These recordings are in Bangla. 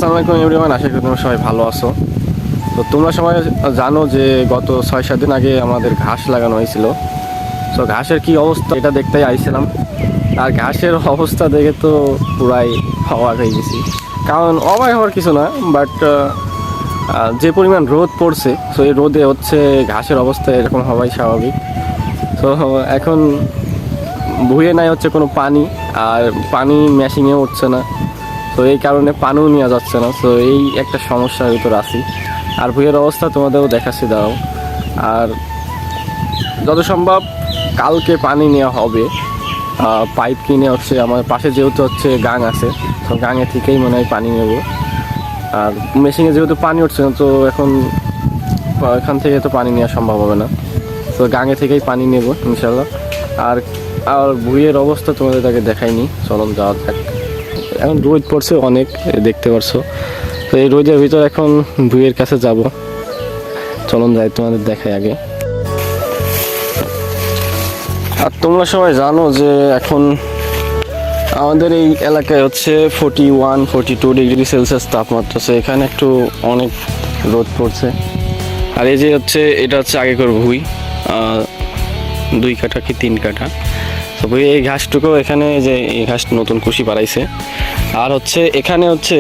আসসালামু আলাইকুম এভরিওয়ান, আশা করি তোমরা সবাই ভালো আছো। তো তোমরা সবাই জানো যে গত 6-7 দিন আগে আমাদের ঘাস লাগানো হয়েছিল। তো ঘাসের কি অবস্থা এটা দেখতেই আইছিলাম, আর ঘাসের অবস্থা দেখে তো পুরাই অবাক হয়ে গেছি। কারণ অবাক হওয়ার কিছু না, বাট যে পরিমাণ রোদ পড়ছে, তো এই রোদে হচ্ছে ঘাসের অবস্থা এরকম হওয়াই স্বাভাবিক। তো এখন ভুঁয়ে নাই হচ্ছে কোনো পানি, আর পানি মেশিনেও উঠছে না, তো এই কারণে পানিও নেওয়া যাচ্ছে না। তো এই একটা সমস্যার ভিতর আছি। আর ভুঁইয়ের অবস্থা তোমাদেরও দেখাচ্ছি, দাও। আর যত সম্ভব কালকে পানি নেওয়া হবে, পাইপ কিনে হচ্ছে আমার পাশে, যেহেতু হচ্ছে গাং আছে, তো গাঙে থেকেই মনে হয় পানি নেব। আর মেশিনে যেহেতু পানি উঠছে না, তো এখন এখান থেকে তো পানি নেওয়া সম্ভব হবে না, তো গাঙে থেকেই পানি নেব ইনশাল্লাহ। আর আর ভুঁইয়ের অবস্থা তোমাদের তাকে দেখাইনি, চলন যাওয়া যাক। এখন রোদ পড়ছে অনেক, দেখতে পারছো। তো এই রোদের ভিতর এখন ভুঁইয়ের কাছে যাব, চলন যাই, তোমাদের দেখাই আগে। আর তোমরা সবাই জানো যে এখন আমাদের এই এলাকায় হচ্ছে 41-42 ডিগ্রি সেলসিয়াস তাপমাত্রা, তো এখানে একটু অনেক রোদ পড়ছে। আর এই যে হচ্ছে এটা হচ্ছে আগেকার ভুঁই, 2 কাঠা কি 3 কাঠা। তো ভুঁই এই ঘাসটুকু এখানে যে এই ঘাস নতুন কুশি বাড়াইছে। আর হচ্ছে এখানে হচ্ছে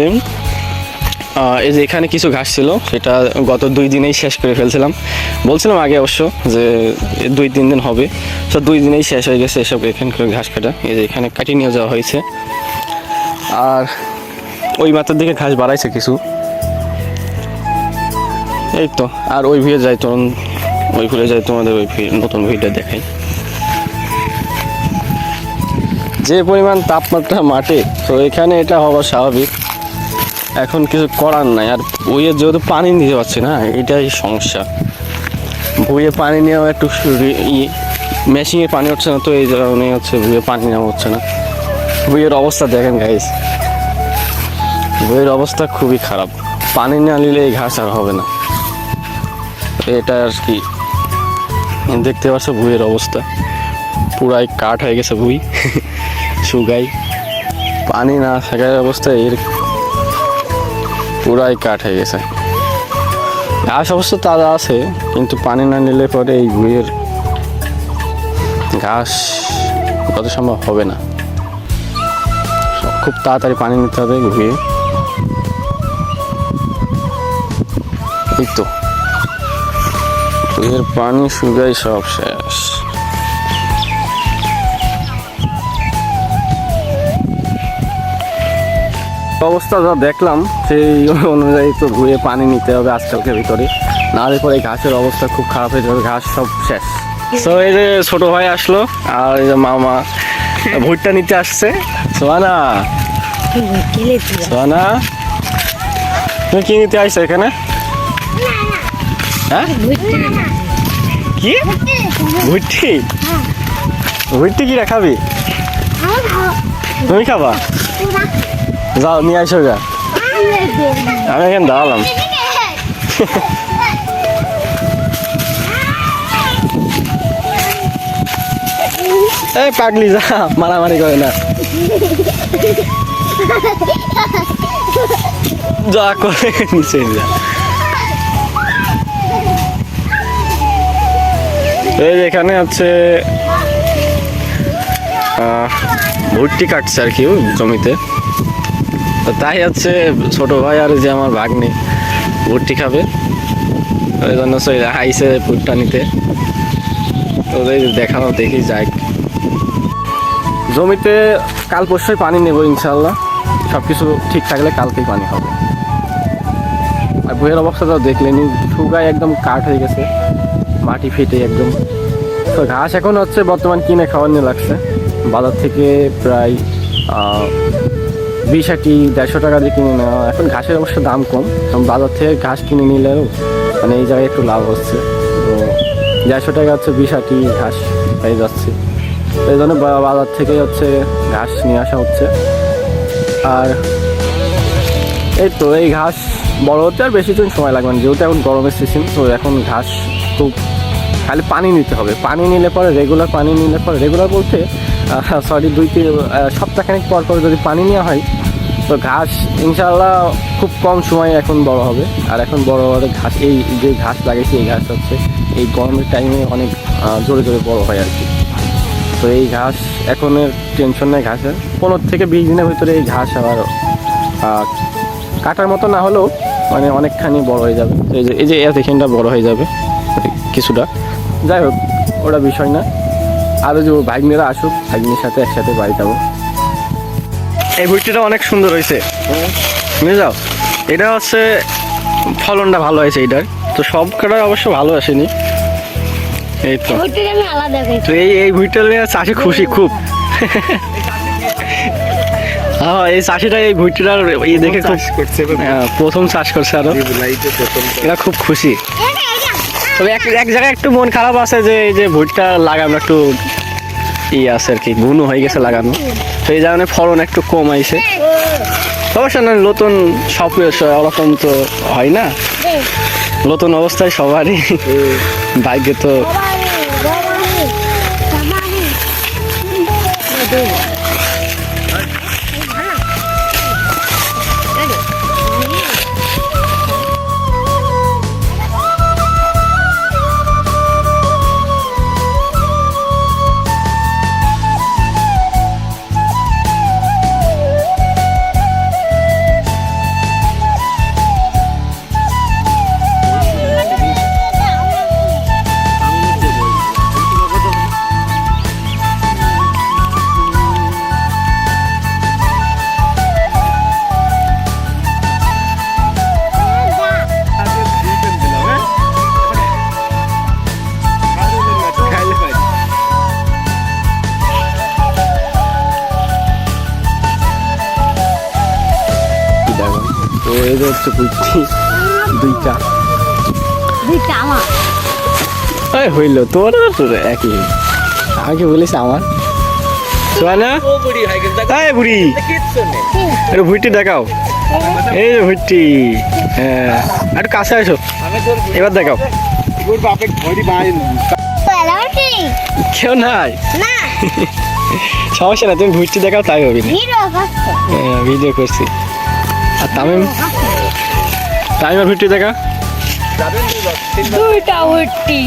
এই যে এখানে কিছু ঘাস ছিল, সেটা গত 2 দিনেই শেষ করে ফেলছিলাম। বলছিলাম আগে অবশ্য যে 2-3 দিন হবে, তো 2 দিনেই শেষ হয়ে গেছে এসব এখানকার ঘাস কাটা। এই যে এখানে কাটিয়ে নিয়ে যাওয়া হয়েছে। আর ওই মাথার দিকে ঘাস বাড়াইছে কিছু, এই তো। আর ওই ভুঁয়ে যাই, তখন ওই ভুলে যাই, তোমাদের ওই নতুন ভুঁইটা দেখাই। যে পরিমাণ তাপমাত্রা মাঠে, তো এখানে এটা হওয়া স্বাভাবিক, এখন কিছু করার নাই। আর ভুঁইয়ে যেহেতু পানি নিতে পারছি না, এটাই সমস্যা। ভুঁইয়ে পানি নেওয়া একটু মেশিনে পানি হচ্ছে না, তো এই কারণে হচ্ছে ভুঁইয়ে পানি নেওয়া হচ্ছে না। ভুঁইয়ের অবস্থা দেখেন গাইস, ভুঁইয়ের অবস্থা খুবই খারাপ। পানি না নিলে এই ঘাস আর হবে না, এটা আর কি। দেখতে পাচ্ছ ভুঁইয়ের অবস্থা পুরাই কাঠ হয়ে গেছে, ভুঁই শুকাই, পানি না থাকার অবস্থায় এর পুরাই কাঠ হয়ে গেছে। ঘাস অবশ্য তাজা আছে, কিন্তু পানি না নিলে পরে এই ভুঁইয়ের ঘাস কত সম্ভব হবে না। খুব তাড়াতাড়ি পানি নিতে হবে ভুঁইয়ে। এই তো ভুঁইয়ের পানি শুকাই সব শেষ। অবস্থা যা দেখলাম সেই অনুযায়ী তো ভুঁইয়ে পানি নিতে হবে আজকালকের ভিতরে, নাহলে পরে ঘাসের অবস্থা খুব খারাপ হয়ে যাবে, ঘাস সব শেষ। তো এই যে ছোট ভাই আসলো, আর এই যে মামা ভুট্টা নিতে আসছে। সোহানা, সোহানা তুমি কি নিতে আসছো এখানে? হ্যাঁ কি ভুট্টি? ভুট্টি কি খাবি? তুমি খাবা? যাও নিয়ে আসো গা, আমি এখানে দাঁড়ালাম। এই পাগলি যা, মারামারি করে না, যা করে নিচে যা। এই এখানে হচ্ছে ভুট্টি কাটছে আর কি জমিতে, তো তাই হচ্ছে ছোট ভাই আর যে আমার ভাগ্নি ভুট্টি খাবে, ওই জন্য আইসে ভুট্টা নিতে। তো দেখানো, দেখি যাই। জমিতে কাল পরশুই পানি নেব ইনশাল্লাহ, সব কিছু ঠিক থাকলে কালকেই পানি হবে। আর ভুঁইয়ের অবস্থাটাও দেখলেনি, শুকায় একদম কাঠ হয়ে গেছে, মাটি ফেটে একদম। তো ঘাস এখন হচ্ছে বর্তমান কিনে খাওয়ানো লাগছে বাজার থেকে, প্রায় 20-150 টাকা দিয়ে কিনে নেওয়া। এখন ঘাসের অবশ্য দাম কম, বাজার থেকে ঘাস কিনে নিলেও মানে এই জায়গায় একটু লাভ হচ্ছে। তো 150 টাকা হচ্ছে 20-80 ঘাস পেয়ে যাচ্ছে, এই জন্য বাজার থেকে হচ্ছে ঘাস নিয়ে আসা হচ্ছে। আর এই তো এই ঘাস বড় হতে আর বেশি দিন সময় লাগবে না, যেহেতু এখন গরমের সিজন, তো এখন ঘাস খুব খালি পানি নিতে হবে। পানি নিলে পরে রেগুলার, পানি নিলে পরে রেগুলার বলতে সরি 2-3 সপ্তাহখানেক পর পর যদি পানি নেওয়া হয়, তো ঘাস ইনশাআল্লাহ খুব কম সময়ে এখন বড় হবে। আর এখন বড় হওয়ার ঘাস, এই যে ঘাস লাগাইছি এই ঘাস হচ্ছে এই গরমের টাইমে অনেক জোরে জোরে বড় হয় আর কি। তো এই ঘাস এখনের টেনশন নেই ঘাসের, 15 থেকে 20 দিনের ভিতরে এই ঘাস আবার কাটার মতো না হলেও মানে অনেকখানি বড় হয়ে যাবে। তো এই যে এখানটা বড় হয়ে যাবে কিছুটা, যাই হোক ওটা বিষয় না। আরও যে ভাগ্নিরা আসুক, ভাগ্নির সাথে একসাথে বাড়ি যাবো। এই ভুট্টিটা অনেক সুন্দর হয়েছে, বুঝে যাও। এটা হচ্ছে ফলনটা ভালো হয়েছে এইটার, তো সব কাটার অবশ্য ভালো আসেনি। এই তো তো এই ভুট্টা নিয়ে চাষি খুশি খুব। হ্যাঁ এই চাষিটা এই ভুট্টিটার এই দেখে খুব প্রথম চাষ করছে, আরো এরা খুব খুশি। তবে এক জায়গায় একটু মন খারাপ আছে যে এই যে ভুট্টা লাগানো একটু আছে আর কি, গুণ হয়ে গেছে লাগানো, তো এই কারণে ফলন একটু কম আইছে। অবশ্য না, নতুন সব ওরকম তো হয় না, নতুন অবস্থায় সবারই ভাগ্যে তো হচ্ছে বুঝছি দুইটা আমার হইল তোর একই, আমাকে বলিস আমার সোয়ানা বুড়ি একটু ভুট্টি দেখাও। এই যে ভুট্টি, হ্যাঁ একটু কাছে আসো, এবার দেখাও। কেউ নাই, সমস্যা না, তুমি ভুট্টি দেখাও তাই হবে না। হ্যাঁ ভিডিও করছি। আর তামিমের ভুট্টি দেখা, দুইটা ভুট্টি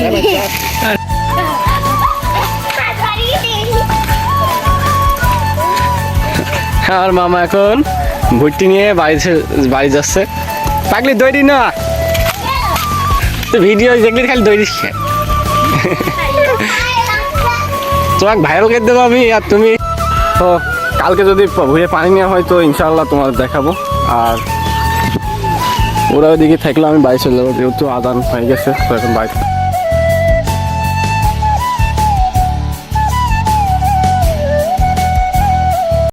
আর মামা এখন ভুট্টি নিয়ে বাড়ি যাচ্ছে। পাগলি দৌড়ি না, ভিডিও দেখলি খালি দৌড়িস। তোমাকে ভাইরাল করে দেবো আমি, আর তুমি তো কালকে যদি ভুঁয়ে পানি নেওয়া হয় তো ইনশাল্লাহ তোমার দেখাবো। আর ওরা ওইদিকে থাকলে আমি বাড়ি চলে যাবো, যেহেতু আদান হয়ে গেছে তো এখন বাড়ি।